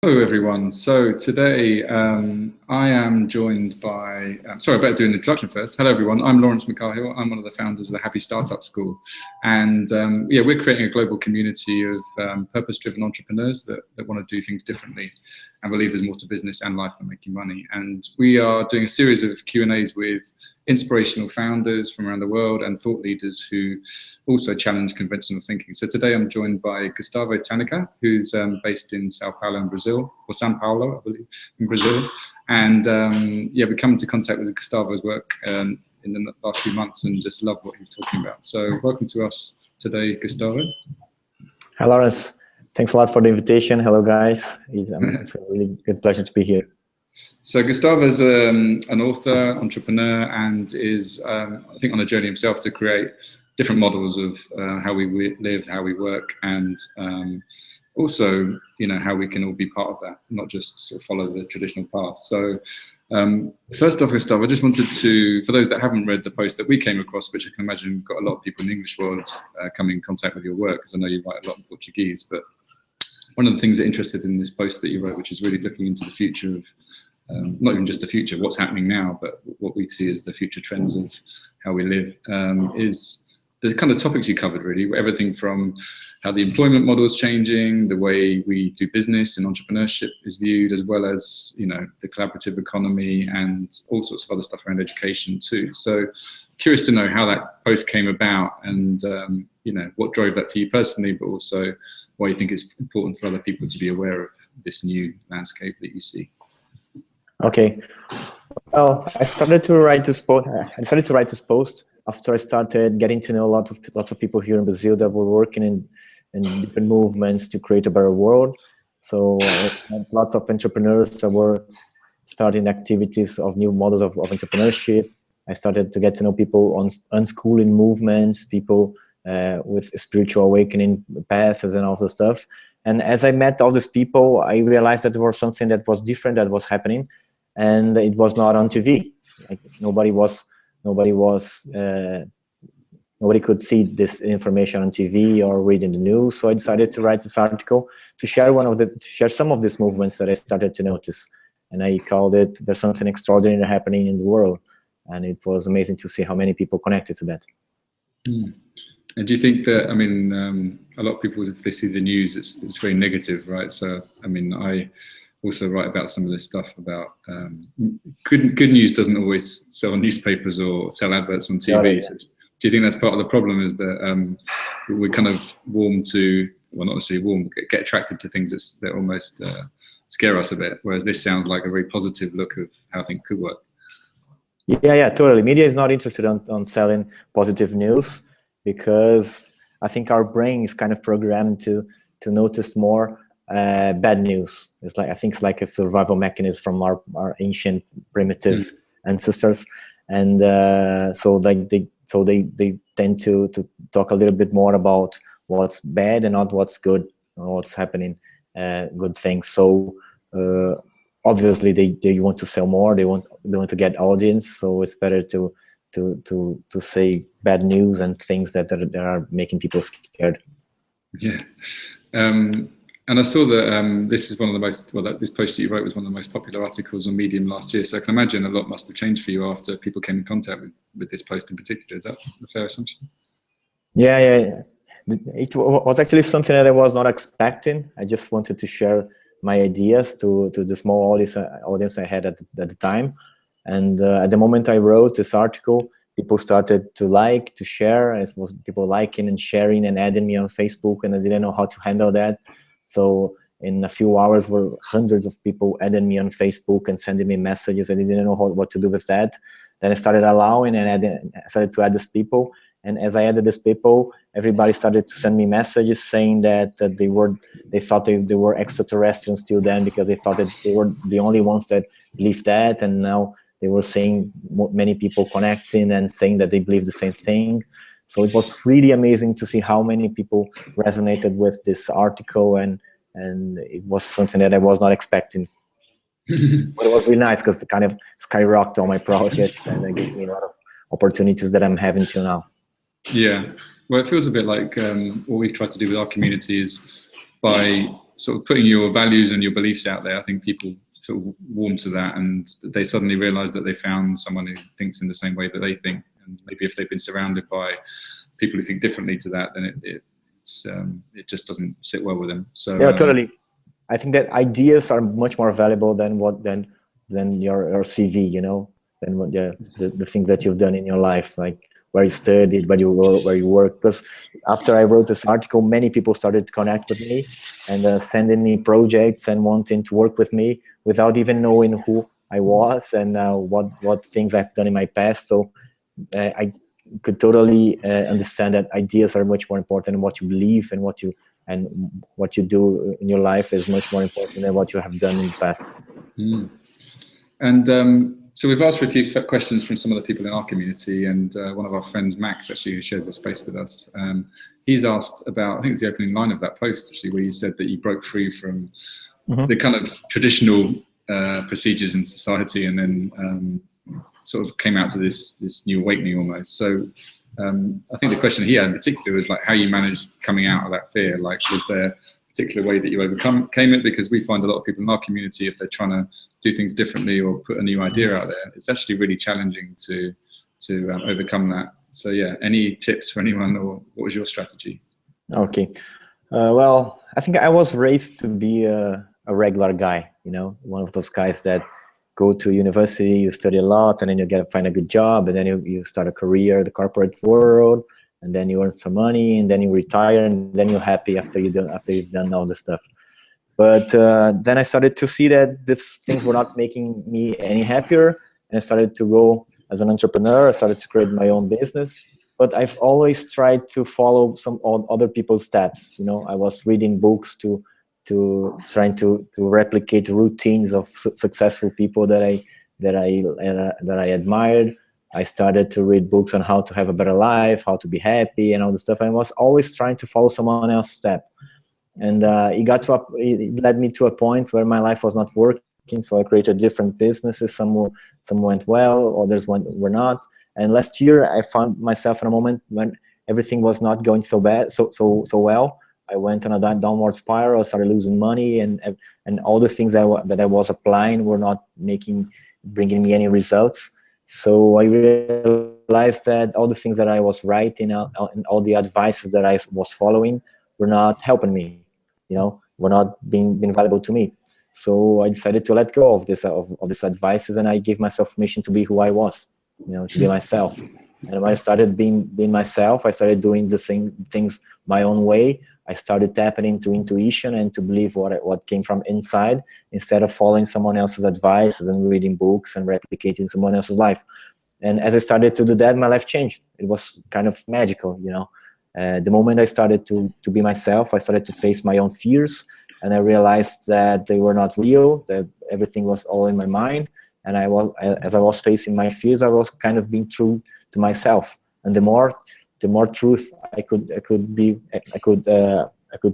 Hello, everyone. So today I am joined by, sorry, I better do an introduction first. Hello, everyone. I'm Lawrence McCarhill. I'm one of the founders of the Happy Startup School. And yeah, we're creating a global community of purpose-driven entrepreneurs that want to do things differently and believe there's more to business and life than making money. And we are doing a series of Q&As with inspirational founders from around the world and thought leaders who also challenge conventional thinking. So today I'm joined by Gustavo Tanaka, who's based in Sao Paulo in Brazil, or São Paulo, I believe, in Brazil. And yeah, we come into contact with Gustavo's work in the last few months and just love what he's talking about. So welcome to us today, Gustavo. Hi, Lawrence. Thanks a lot for the invitation. Hello, guys. It's a really good pleasure to be here. So Gustavo is an author, entrepreneur, and is, I think, on a journey himself to create different models of how we live, how we work, and also, you know, how we can all be part of that, not just sort of follow the traditional path. So first off, Gustavo, I just wanted to, for those that haven't read the post that we came across, which I can imagine got a lot of people in the English world coming in contact with your work, because I know you write a lot in Portuguese, but one of the things that interested in this post that you wrote, which is really looking into the future of not even just the future, what's happening now, but what we see as the future trends of how we live, is the kind of topics you covered, really. Everything from how the employment model is changing, the way we do business and entrepreneurship is viewed, as well as, you know, the collaborative economy and all sorts of other stuff around education too. So curious to know how that post came about and, you know, what drove that for you personally, but also why you think it's important for other people to be aware of this new landscape that you see. Okay. Well, I started to write this post after I started getting to know lots of people here in Brazil that were working in different movements to create a better world. So lots of entrepreneurs that were starting activities of new models of entrepreneurship. I started to get to know people on unschooling movements, people with spiritual awakening paths and all the stuff. And as I met all these people, I realized that there was something that was different that was happening. And it was not on TV. Like nobody could see this information on TV or read in the news. So I decided to write this article to share some of these movements that I started to notice. And I called it "There's Something Extraordinary Happening in the World." And it was amazing to see how many people connected to that. And do you think that, I mean, a lot of people, if they see the news, it's very negative, right? So, I mean, I also write about some of this stuff about good news doesn't always sell newspapers or sell adverts on TV. Yeah. So do you think that's part of the problem, is that we're kind of warm to, well, not necessarily warm, get attracted to things that almost scare us a bit, whereas this sounds like a very positive look of how things could work. Yeah, totally. Media is not interested on selling positive news because I think our brain is kind of programmed to notice more bad news. It's like, I think it's like a survival mechanism from our ancient primitive ancestors, and so like they tend to talk a little bit more about what's bad and not what's good or what's happening, good things. So obviously they want to sell more. They want to get audience. So it's better to say bad news and things that are making people scared. Yeah. And I saw that this is one of the most, well, this post that you wrote was one of the most popular articles on Medium last year. So I can imagine a lot must have changed for you after people came in contact with this post in particular. Is that a fair assumption? Yeah. It was actually something that I was not expecting. I just wanted to share my ideas to the small audience I had at the time. And at the moment I wrote this article, people started to share. It was people liking and sharing and adding me on Facebook, and I didn't know how to handle that. So in a few hours, were hundreds of people adding me on Facebook and sending me messages. I didn't know what to do with that. Then I started allowing and I started to add these people. And as I added these people, everybody started to send me messages saying that they thought they were extraterrestrials till then, because they thought that they were the only ones that believed that. And now they were saying many people connecting and saying that they believe the same thing. So it was really amazing to see how many people resonated with this article, and it was something that I was not expecting. But it was really nice because it kind of skyrocketed all my projects, and it gave me a lot of opportunities that I'm having till now. Yeah, well, it feels a bit like what we've tried to do with our community is by sort of putting your values and your beliefs out there, I think people sort of warm to that, and they suddenly realize that they found someone who thinks in the same way that they think. And maybe if they've been surrounded by people who think differently to that, then it just doesn't sit well with them. So yeah, totally. I think that ideas are much more valuable than your CV, you know, than what the things that you've done in your life, like where you studied, where you work. Because after I wrote this article, many people started to connect with me and sending me projects and wanting to work with me without even knowing who I was and what things I've done in my past. So I could totally understand that ideas are much more important than what you believe, and what you do in your life is much more important than what you have done in the past. Mm. And so we've asked for a few questions from some of the people in our community, and one of our friends, Max, actually, who shares a space with us, he's asked about, I think it's the opening line of that post, actually, where you said that you broke free from the kind of traditional procedures in society, and then sort of came out to this new awakening almost. So I think the question he had in particular was like how you managed coming out of that fear. Like, was there a particular way that you overcame it? Because we find a lot of people in our community, if they're trying to do things differently or put a new idea out there, it's actually really challenging to overcome that. So yeah, any tips for anyone, or what was your strategy? Okay. Well, I think I was raised to be a regular guy, you know, one of those guys that go to university, you study a lot, and then you find a good job, and then you start a career in the corporate world, and then you earn some money, and then you retire, and then you're happy after you've done all the stuff. But then I started to see that these things were not making me any happier, and I started to go as an entrepreneur. I started to create my own business, but I've always tried to follow some other people's steps. You know, I was reading books to trying to replicate routines of successful people that I admired. I started to read books on how to have a better life, how to be happy, and all this stuff. I was always trying to follow someone else's step, and it led me to a point where my life was not working. So I created different businesses. Some went well, others were not. And last year, I found myself in a moment when everything was not going so well. I went on a downward spiral. I started losing money, and all the things that I was applying were not bringing me any results. So I realized that all the things that I was writing and all the advices that I was following were not helping me. You know, were not being valuable to me. So I decided to let go of these advices, and I gave myself permission to be who I was. You know, to be myself. And when I started being myself, I started doing the same things my own way. I started tapping into intuition and to believe what came from inside, instead of following someone else's advice and reading books and replicating someone else's life. And as I started to do that, my life changed. It was kind of magical, you know. The moment I started to be myself, I started to face my own fears, and I realized that they were not real, that everything was all in my mind. And as I was facing my fears, I was kind of being true to myself. And the more truth I could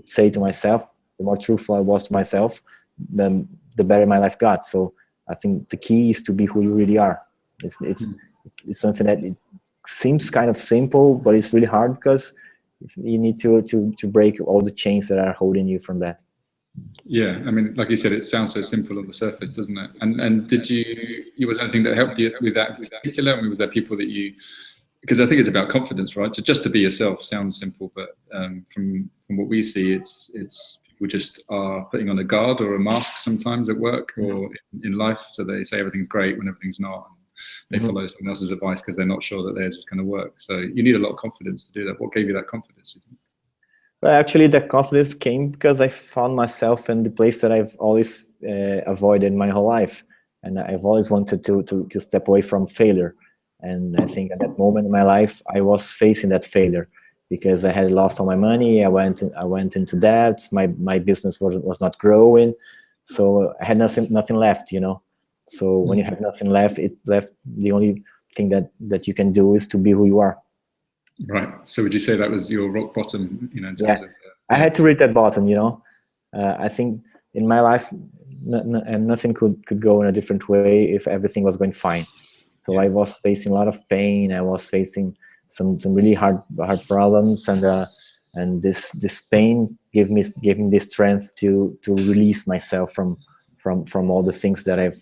say to myself, the more truthful I was to myself, the better my life got. So I think the key is to be who you really are. It's something that it seems kind of simple, but it's really hard, because you need to break all the chains that are holding you from that. Yeah, I mean, like you said, it sounds so simple on the surface, doesn't it? And was there anything that helped you with that in particular? I mean, was there people that because I think it's about confidence, right? Just to be yourself sounds simple, but from what we see, it's people just are putting on a guard or a mask sometimes at work or in life. So they say everything's great when everything's not. They follow someone else's advice because they're not sure that theirs is going to work. So you need a lot of confidence to do that. What gave you that confidence, do you think? Well, actually, that confidence came because I found myself in the place that I've always avoided my whole life, and I've always wanted to step away from failure. And I think at that moment in my life, I was facing that failure because I had lost all my money. I went into debt. My business was not growing, so I had nothing left, you know. So when you have nothing left, the only thing that you can do is to be who you are. Right. So would you say that was your rock bottom, you know, in terms of... I had to reach that bottom, you know. I think in my life, nothing could go in a different way if everything was going fine. So I was facing a lot of pain. I was facing some really hard problems, and and this pain gave me the strength to release myself from all the things that I've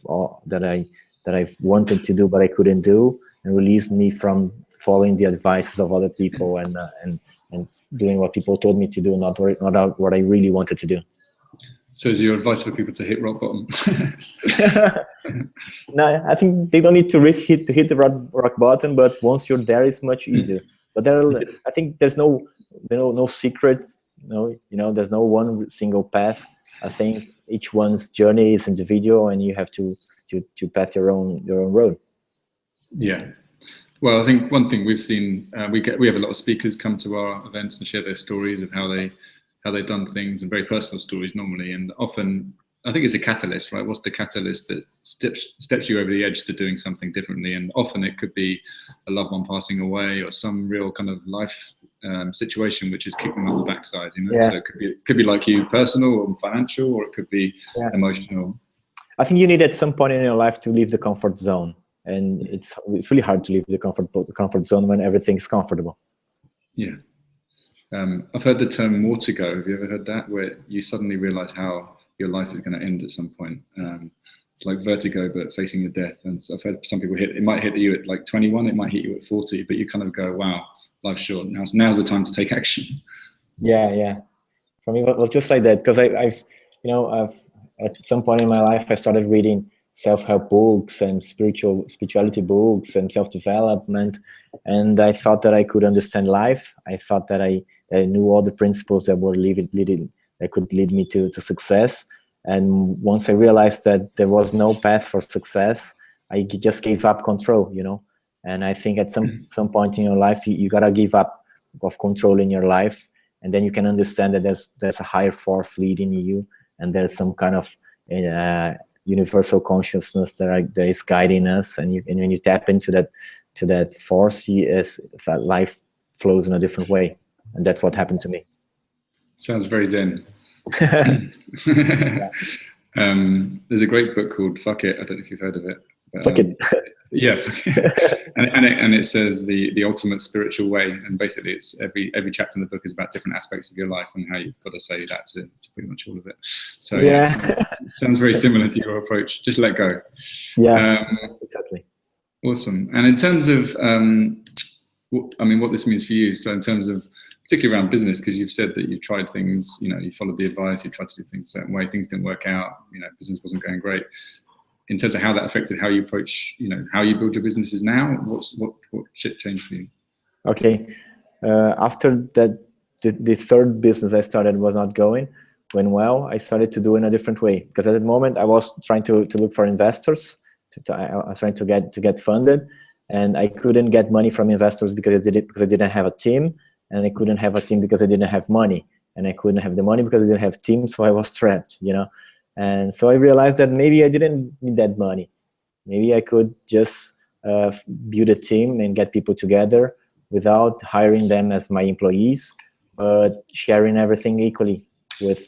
wanted to do but I couldn't do, and release me from following the advices of other people and doing what people told me to do, not what I really wanted to do. So is your advice for people to hit rock bottom? No, I think they don't need to hit the rock bottom, but once you're there, it's much easier. But I think there's no secret. There's no one single path. I think each one's journey is individual, and you have to path your own road. Yeah. Well, I think one thing we've seen, we have a lot of speakers come to our events and share their stories of how they've done things, and very personal stories normally. And often, I think it's a catalyst, right? What's the catalyst that steps you over the edge to doing something differently? And often it could be a loved one passing away, or some real kind of life situation which is kicking them on the backside. Yeah. So it could be like you, personal or financial, or it could be emotional. I think you need at some point in your life to leave the comfort zone, and it's really hard to leave the comfort zone when everything's comfortable. Yeah. I've heard the term more to go. Have you ever heard that? Where you suddenly realize how your life is going to end at some point. It's like vertigo, but facing your death. And so I've heard some people it might hit you at like 21, it might hit you at 40, but you kind of go, wow, life's short. Now's the time to take action. Yeah. For me, it was just like that, because I've at some point in my life, I started reading self-help books and spirituality books and self-development, and I thought that I could understand life. I thought that I knew all the principles that could lead me to success. And once I realized that there was no path for success, I just gave up control, And I think at some point in your life, you gotta give up of control in your life, and then you can understand that there's a higher force leading you, and there's some kind of universal consciousness that is guiding us, and when you tap into that force, that life flows in a different way, and that's what happened to me. Sounds very zen. There's a great book called Fuck It. I don't know if you've heard of it. Fuck it. Yeah, and it says the ultimate spiritual way, and basically it's every chapter in the book is about different aspects of your life and how you've got to say that to pretty much all of it. So it sounds very similar to your approach. Just let go. Yeah, exactly. Awesome. And in terms of, what this means for you. So in terms of, particularly around business, because you've said that you've tried things, you followed the advice, you tried to do things a certain way, things didn't work out, business wasn't going great. In terms of how that affected how you approach, how you build your businesses now, what changed for you? Okay. After that, the third business I started was not going well. I started to do it in a different way, because at that moment I was trying to look for investors. I was trying to get funded, and I couldn't get money from investors because I didn't have a team, and I couldn't have a team because I didn't have money, and I couldn't have the money because I didn't have team, so I was trapped, And so I realized that maybe I didn't need that money. Maybe I could just build a team and get people together without hiring them as my employees, but sharing everything equally with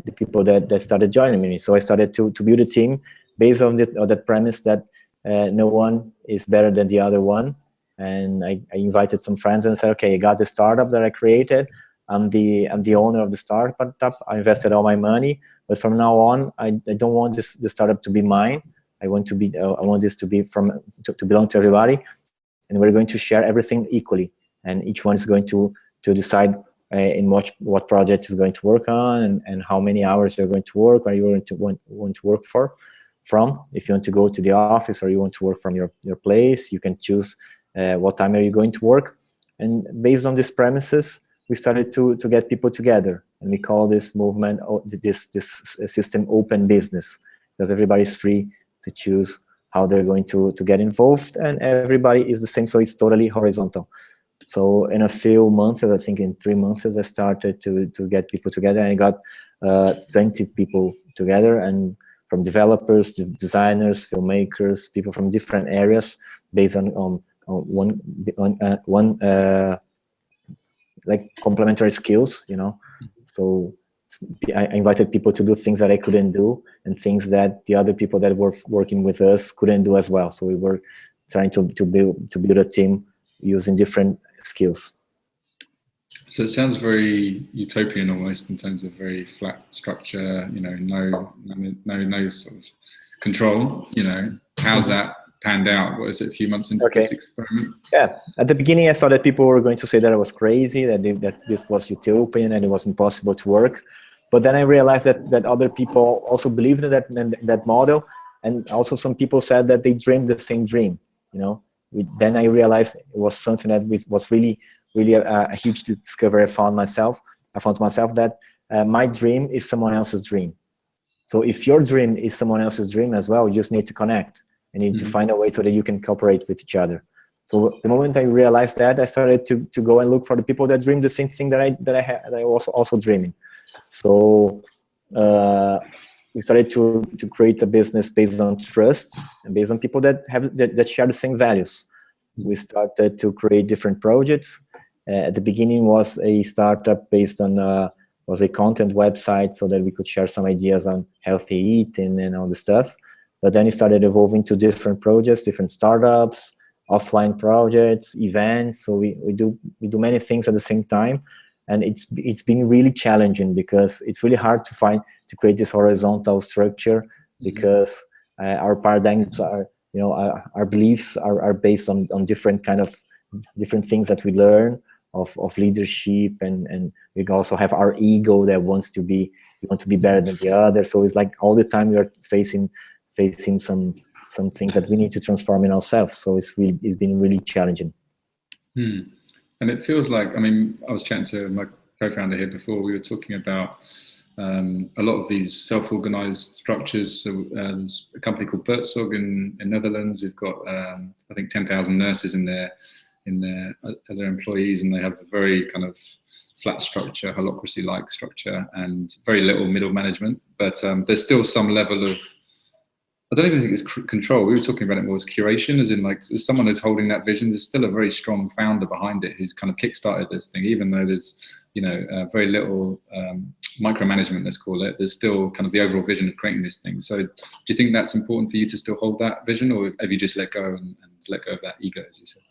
the people that started joining me. So I started to build a team based on that premise that no one is better than the other one. And I invited some friends and said, okay, I got the startup that I created. I'm the owner of the startup. I invested all my money. But from now on, I don't want the startup to be mine. I want this to belong to everybody, and we're going to share everything equally. And each one is going to decide in what project is going to work on, and how many hours you're going to work, where you want to work from. If you want to go to the office or you want to work from your place, you can choose what time are you going to work. And based on these premises, we started to get people together, and we call this movement, this system, open business, because everybody's free to choose how they're going to get involved, and everybody is the same, so it's totally horizontal. So in a few months, I think in 3 months, I started to get people together, and I got 20 people together, and from developers, designers, filmmakers, people from different areas, based on one like complementary skills, So I invited people to do things that I couldn't do, and things that the other people that were working with us couldn't do as well. So we were trying to build a team using different skills. So it sounds very utopian almost in terms of very flat structure, you know, no sort of control, you know. How's that panned out? What is it, a few months into this experiment? Yeah, at the beginning I thought that people were going to say that I was crazy, that this was utopian and it was impossible to work. But then I realized that other people also believed in that model, and also some people said that they dreamed the same dream, you know. Then I realized it was something that was really a huge discovery. I found myself that my dream is someone else's dream. So if your dream is someone else's dream as well, you just need to connect and you need to find a way so that you can cooperate with each other. So the moment I realized that, I started to go and look for the people that dream the same thing that I was also dreaming. So we started to create a business based on trust and based on people that share the same values. We started to create different projects. At the beginning was a startup based on was a content website so that we could share some ideas on healthy eating and all the stuff. But then it started evolving to different projects, different startups, offline projects, events. So we do many things at the same time, and it's been really challenging because it's really hard to create this horizontal structure because our paradigms are, you know, our beliefs are based on different things that we learn of leadership, and we also have our ego that wants to be better than the other. So it's like all the time we are facing some things that we need to transform in ourselves. So it's been really challenging. And it feels like, I mean, I was chatting to my co-founder here before. We were talking about a lot of these self-organized structures. So there's a company called Buurtzorg in Netherlands. We've got I think 10,000 nurses in there as their employees, and they have a very kind of flat structure, holacracy-like structure, and very little middle management. But there's still some level of, I don't even think it's control. We were talking about it more as curation, as in like there's someone who's holding that vision. There's still a very strong founder behind it who's kind of kickstarted this thing, even though there's, you know, very little micromanagement, let's call it. There's still kind of the overall vision of creating this thing. So do you think that's important for you to still hold that vision, or have you just let go and let go of that ego, as you said?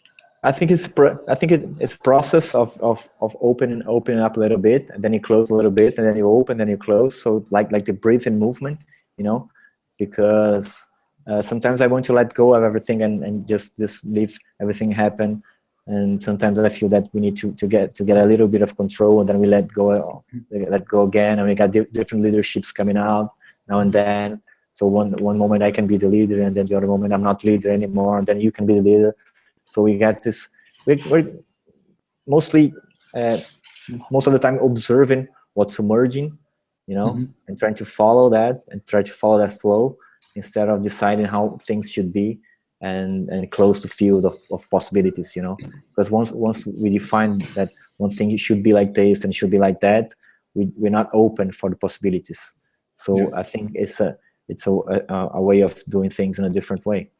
I think it's a process of opening up a little bit, and then you close a little bit, and then you open, then you close. So like the breathing movement, you know, because sometimes I want to let go of everything and just leave everything happen, and sometimes I feel that we need to get a little bit of control, and then we let go again, and we got different leaderships coming out now and then. So one moment I can be the leader, and then the other moment I'm not leader anymore, and then you can be the leader. So we got this. We're mostly most of the time observing what's emerging, you know, and trying to follow that and try to follow that flow instead of deciding how things should be and close the field of possibilities, you know. Because once we define that one thing should be like this and should be like that, we're not open for the possibilities. So I think it's a way of doing things in a different way.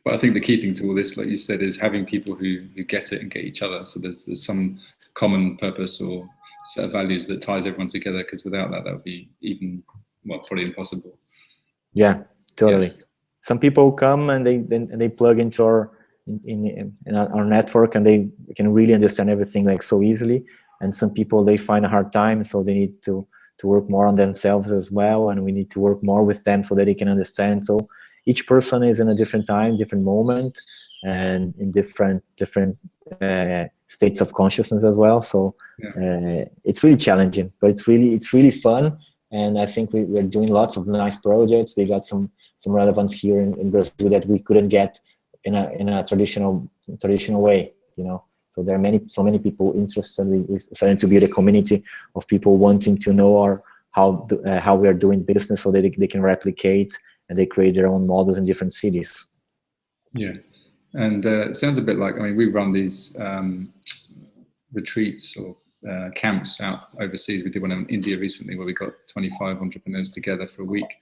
But I think the key thing to all this, like you said, is having people who get it and get each other. So there's some common purpose or set of values that ties everyone together, because without that would be probably impossible. Yeah, totally. Yeah. Some people come and they plug into our network, and they can really understand everything like so easily. And some people, they find a hard time, so they need to work more on themselves as well, and we need to work more with them so that they can understand. So each person is in a different time, different moment, and in different states of consciousness as well. So it's really challenging, but it's really fun. And I think we're doing lots of nice projects. We got some relevance here in Brazil that we couldn't get in a traditional way, you know. So there are so many people interested. We're starting to build a community of people wanting to know how we are doing business, so that they can replicate, and they create their own models in different cities. Yeah, and it sounds a bit like, I mean, we run these retreats or camps out overseas. We did one in India recently where we got 25 entrepreneurs together for a week.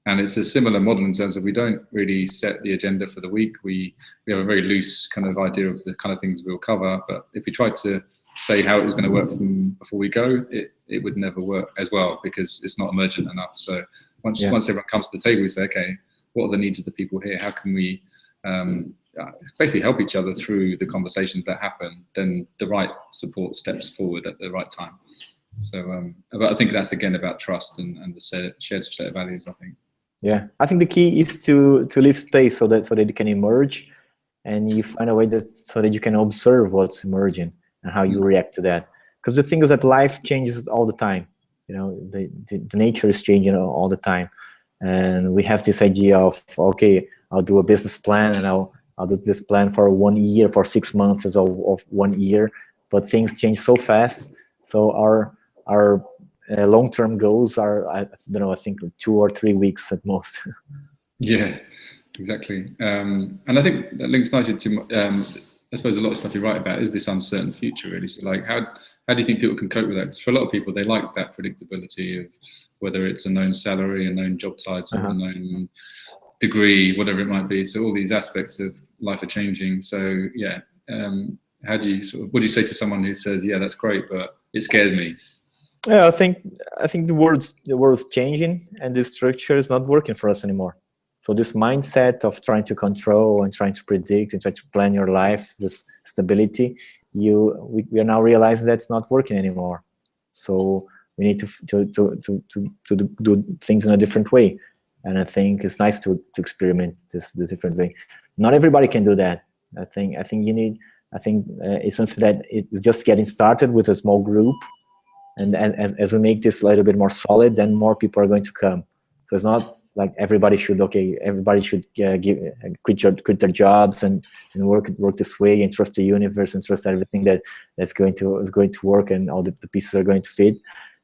And it's a similar model in terms of we don't really set the agenda for the week. We have a very loose kind of idea of the kind of things we'll cover. But if we tried to say how it was going to work from before we go, it would never work as well, because it's not emergent enough. So once everyone comes to the table, we say, okay, what are the needs of the people here? How can we basically help each other through the conversations that happen, then the right support steps forward at the right time. So, but I think that's again about trust and the shared set of values, I think. Yeah, I think the key is to leave space so that it can emerge, and you find a way so that you can observe what's emerging and how you react to that. Because the thing is that life changes all the time. You know, the nature is changing all the time, and we have this idea of, okay, I'll do a business plan, and I'll do this plan for 1 year, for 6 months of 1 year, but things change so fast. So our long-term goals are, I don't know, I think 2 or 3 weeks at most. Yeah, exactly. And I think that links nicely to, I suppose, a lot of stuff you write about is this uncertain future, really. So, like, how do you think people can cope with that? Because for a lot of people, they like that predictability of whether it's a known salary, a known job title, a known degree, whatever it might be. So all these aspects of life are changing. So, yeah, how do you what do you say to someone who says, yeah, that's great, but it scares me? Yeah, I think the world's changing, and the structure is not working for us anymore. So this mindset of trying to control and trying to predict and try to plan your life with stability, we are now realizing that's not working anymore. So we need to do things in a different way. And I think it's nice to experiment this different way. Not everybody can do that. I think it's something that is just getting started with a small group. And as we make this a little bit more solid, then more people are going to come. So it's not like everybody should quit their jobs and work this way and trust the universe and trust everything that's going to work and all the pieces are going to fit.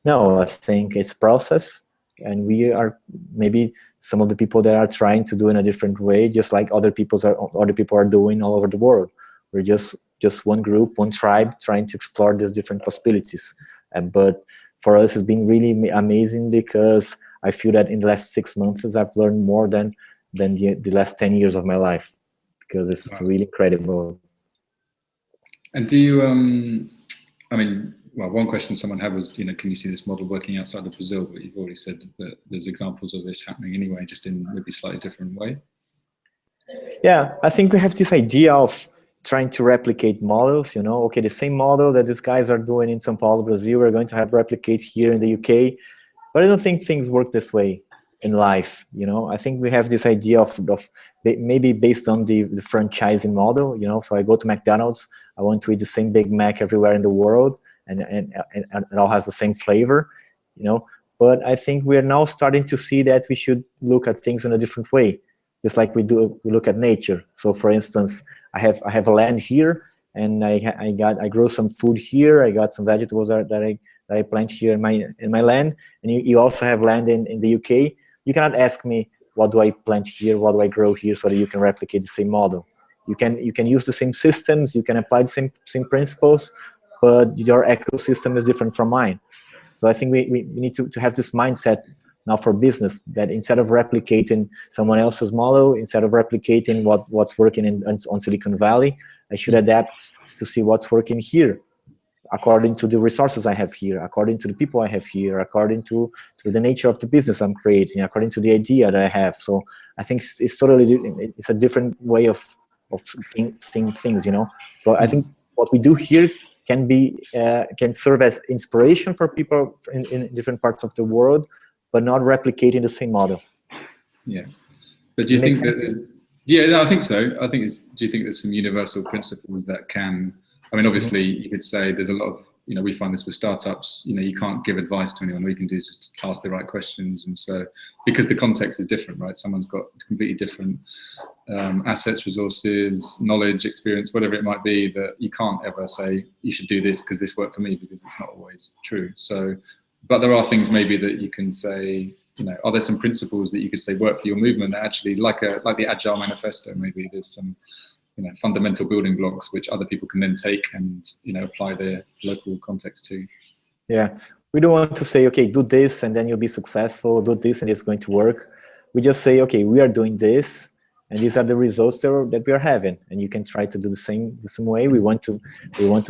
No, I think it's a process, and we are maybe some of the people that are trying to do in a different way, just like other people are doing all over the world. We're just one group, one tribe, trying to explore these different possibilities. But for us, it's been really amazing, because I feel that in the last 6 months, I've learned more than the last 10 years of my life, because it's really incredible. And do you, I mean, well, one question someone had was, can you see this model working outside of Brazil? But you've already said that there's examples of this happening anyway, just in maybe slightly different way. Yeah, I think we have this idea of trying to replicate models, okay, the same model that these guys are doing in São Paulo, Brazil, we're going to have replicate here in the UK. But I don't think things work this way in life, I think we have this idea of maybe based on the franchising model, so I go to McDonald's, I want to eat the same Big Mac everywhere in the world, and it all has the same flavor, but I think we're now starting to see that we should look at things in a different way, just like we look at nature. So for instance, I have a land here, and I grow some food here, I got some vegetables that I plant here in my land, and you also have land in the UK. You cannot ask me, what do I plant here, what do I grow here, so that you can replicate the same model. You can use the same systems, you can apply the same principles, but your ecosystem is different from mine. So I think we need to have this mindset now for business, that instead of replicating someone else's model, instead of replicating what's working on Silicon Valley, I should adapt to see what's working here, according to the resources I have here, according to the people I have here, according to the nature of the business I'm creating, according to the idea that I have. So I think it's a different way of seeing things, So I think what we do here can serve as inspiration for people in different parts of the world, but not replicating the same model. Yeah, but do you think that? Yeah, no, I think so. I think do you think there's some universal principles that can? I mean, obviously, you could say there's a lot of, we find this with startups, you can't give advice to anyone. All you can do is just ask the right questions. And so, because the context is different, right? Someone's got completely different assets, resources, knowledge, experience, whatever it might be, that you can't ever say, you should do this because this worked for me, because it's not always true. So, but there are things maybe that you can say, are there some principles that you could say work for your movement that actually, like the Agile Manifesto, maybe there's some fundamental building blocks which other people can then take and apply their local context to. Yeah, we don't want to say, okay, do this and then you'll be successful, do this and it's going to work. We just say, okay, we are doing this and these are the results that we are having, and you can try to do the same way. We want to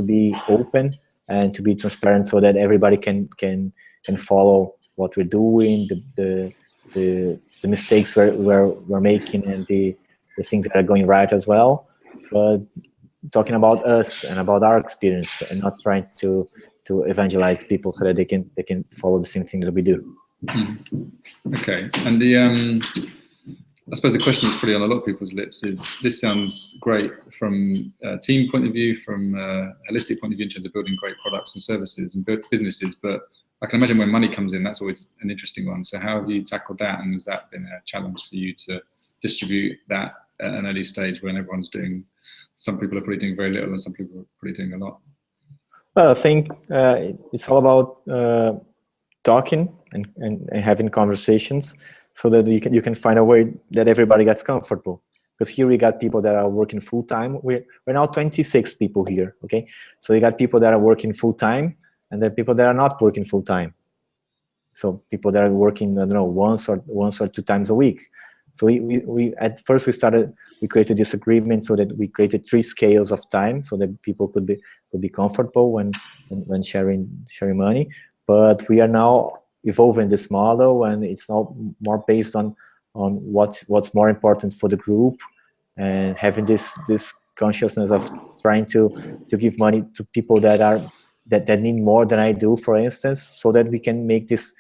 be open and to be transparent, so that everybody can follow what we're doing, the mistakes we're making, and the things that are going right as well. but talking about us and about our experience, and not trying to evangelize people so that they can follow the same thing that we do. Okay, and the I suppose the question that's probably on a lot of people's lips is, this sounds great from a team point of view, from a holistic point of view in terms of building great products and services and businesses, but I can imagine when money comes in, that's always an interesting one. So how have you tackled that, and has that been a challenge for you to distribute that at an early stage when everyone's doing, some people are probably doing very little and some people are probably doing a lot? Well, I think it's all about talking and having conversations, so that you can find a way that everybody gets comfortable. Because here we got people that are working full time. We're now 26 people here. Okay, so you got people that are working full time, and there are people that are not working full time. So people that are working, I don't know, once or two times a week. So we at first we created this agreement so that we created 3 scales of time, so that people could be comfortable when sharing money. But we are now evolving this model, and it's now more based on what's more important for the group, and having this consciousness of trying to give money to people that need more than I do, for instance, so that we can make this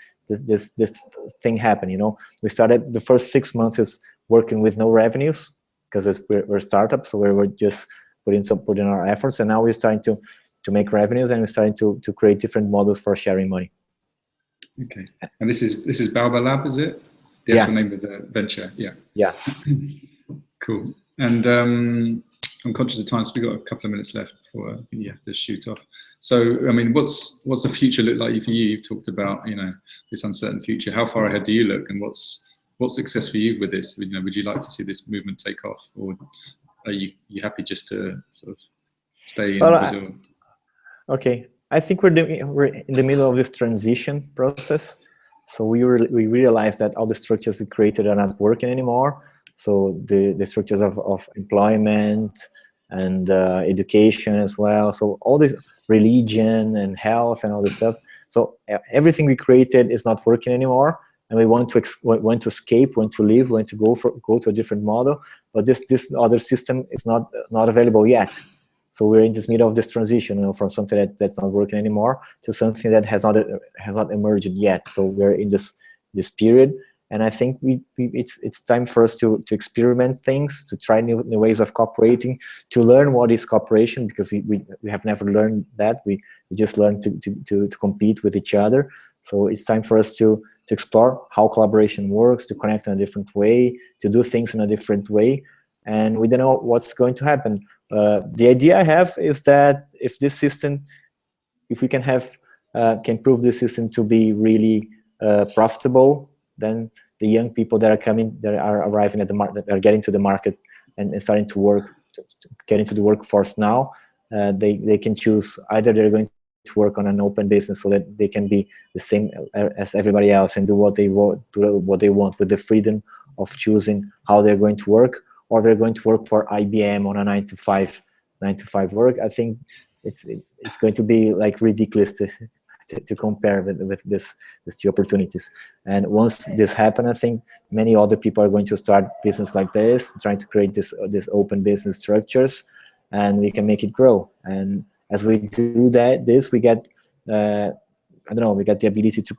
thing happen. You know, we started the first 6 months is working with no revenues, because we're a startup, so we're just putting our efforts, and now we're starting to make revenues, and we're starting to create different models for sharing money. Okay, and this is Baobab Lab, is it? The actual name of the venture, yeah. Yeah. Cool. And I'm conscious of time, so we've got a couple of minutes left before I think you have to shoot off. So, I mean, what's the future look like for you? You've talked about, you know, this uncertain future. How far ahead do you look, and what's success for you with this? You know, would you like to see this movement take off, or are you happy just to sort of stay individual? Okay, I think we're in the middle of this transition process. So we realized that all the structures we created are not working anymore. So the structures of employment and education as well. So all this religion and health and all this stuff. So everything we created is not working anymore, and we want to escape, want to leave, want to go to a different model. But this other system is not available yet. So we're in this middle of this transition, you know, from something that's not working anymore to something that has not emerged yet. So we're in this period, and I think it's time for us to experiment things, to try new ways of cooperating, to learn what is cooperation, because we have never learned that. We just learned to compete with each other. So it's time for us to explore how collaboration works, to connect in a different way, to do things in a different way, and we don't know what's going to happen. The idea I have is that if we can prove this system to be really profitable, then the young people that are arriving at the market, that are getting to the market and starting to work, get into the workforce now, they can choose either they're going to work on an open business so that they can be the same as everybody else and do what they want with the freedom of choosing how they're going to work, or they're going to work for IBM on a 9 to 5 work. I think it's going to be like ridiculous to compare with these 2 opportunities. And once this happens, I think many other people are going to start business like this, trying to create this open business structures, and we can make it grow. And as we do we get we get the ability to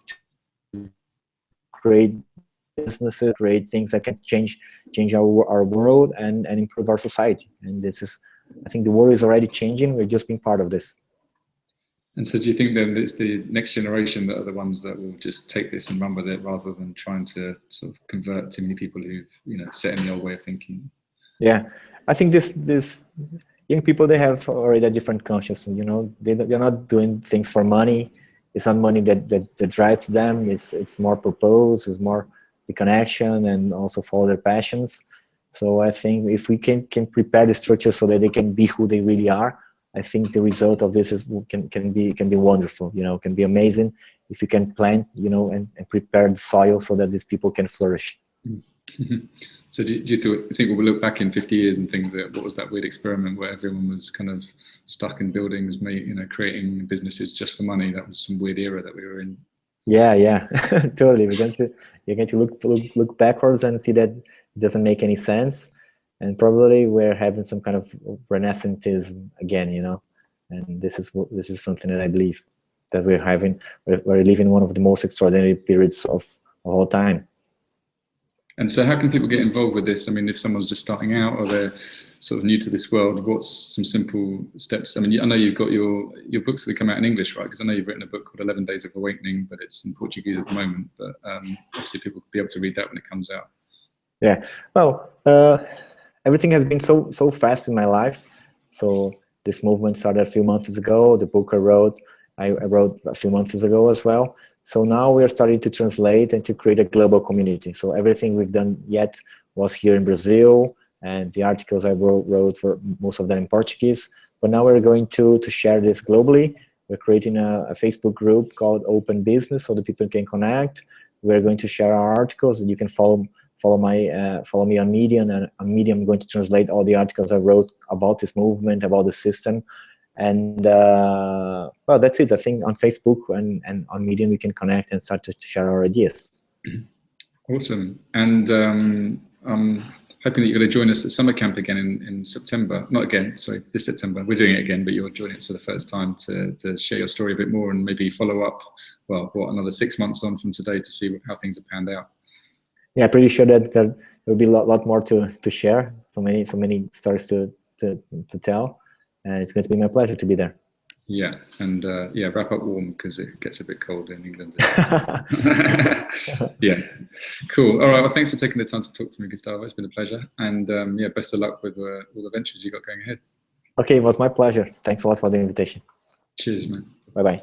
create businesses, create things that can change our world and improve our society. And this is, I think the world is already changing. We're just being part of this. And so do you think then it's the next generation that are the ones that will just take this and run with it, rather than trying to sort of convert too many people who've, you know, set in the old way of thinking? Yeah, I think this young people, they have already a different consciousness. You know, they're not doing things for money. It's not money that drives them. It's more purpose. It's more the connection, and also follow their passions. So I think if we can prepare the structure so that they can be who they really are, I think the result of this can be wonderful. You know, can be amazing if you can plant, you know, and prepare the soil so that these people can flourish. So do you think we'll look back in 50 years and think that what was that weird experiment where everyone was kind of stuck in buildings, you know, creating businesses just for money? That was some weird era that we were in. Yeah, totally. You're going to look backwards and see that it doesn't make any sense. and probably we're having some kind of renaissance again, you know. And this is something that I believe that we're living one of the most extraordinary periods of all time. And so how can people get involved with this? I mean, if someone's just starting out or they're sort of new to this world, what's some simple steps? I mean, I know you've got your books that come out in English, right? Because I know you've written a book called 11 Days of Awakening, but it's in Portuguese at the moment. But obviously people will be able to read that when it comes out. Yeah, well, everything has been so fast in my life. So this movement started a few months ago. The book I wrote a few months ago as well. So now we are starting to translate and to create a global community. So everything we've done yet was here in Brazil, and the articles I wrote for most of them in Portuguese. But now we're going to share this globally. We're creating a Facebook group called Open Business so that people can connect. We're going to share our articles, and you can follow me on Medium. And on Medium, I'm going to translate all the articles I wrote about this movement, about the system. And well, that's it. I think on Facebook and on Medium we can connect and start to share our ideas. Awesome. And I'm hoping that you're going to join us at summer camp again in September. Not again, sorry, this September. We're doing it again, but you're joining us for the first time to share your story a bit more and maybe follow up, well, what, another 6 months on from today to see how things have panned out. Yeah, pretty sure that there will be a lot more to share. So many stories to tell. It's going to be my pleasure to be there. Yeah, and yeah, wrap up warm because it gets a bit cold in England. Yeah, cool. All right, well, thanks for taking the time to talk to me, Gustavo. It's been a pleasure, and yeah, best of luck with all the ventures you got going ahead. Okay, it was my pleasure. Thanks a lot for the invitation. Cheers, man. Bye-bye.